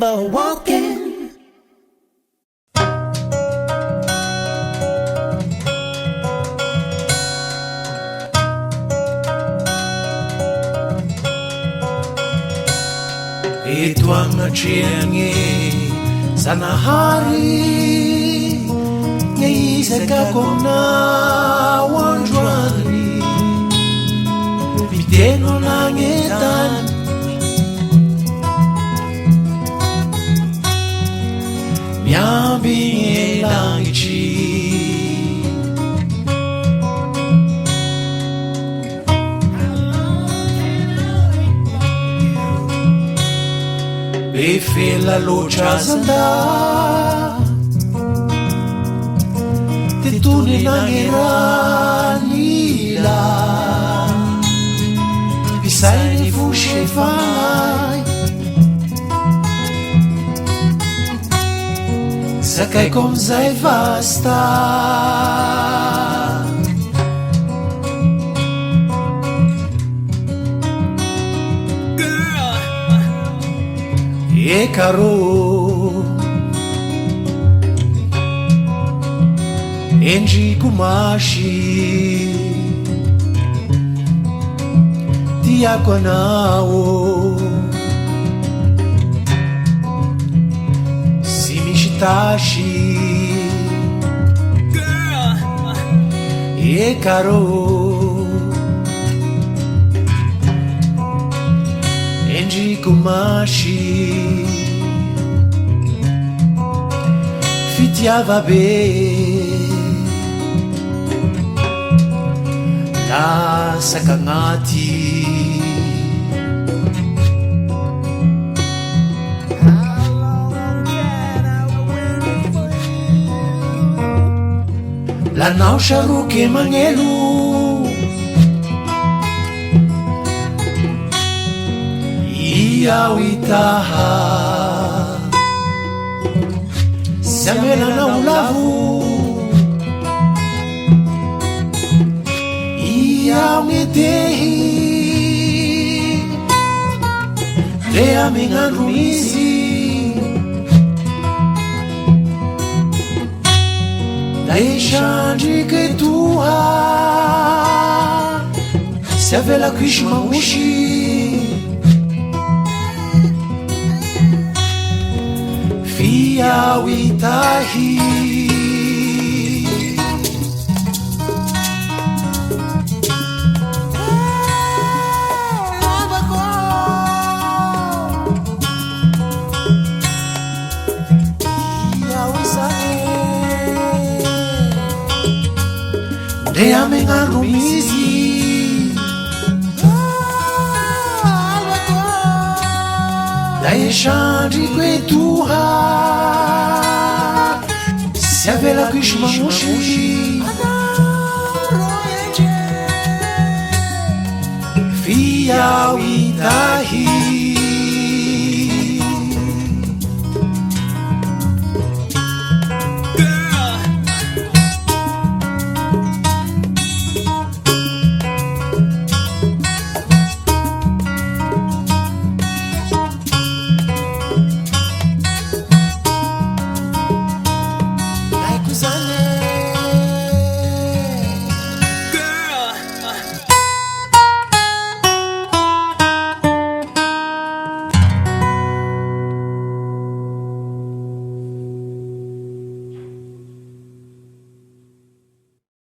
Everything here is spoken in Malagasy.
remember walking. Eto agnatrehagny Zanahary ny izakako aminao androany miteno nagnetany miamby langitry be fela loatra zanda tetony nagneranila pisainy fosefagny zakaiko amizay vasta Ekarô endriko masy tiako anao sy misy tasy Ekarô endriko masy fitiava be lasaka agnaty lanao saroky magnelo iaho itaha sy amelanao lavo iaho metehy le amign'andro misy da isandrika etoha sy avelako isy magnosy iaho itahy iaho izany nde amign'andro misy da esandriko etoha sy avelako isy magnosy fi iaho itahy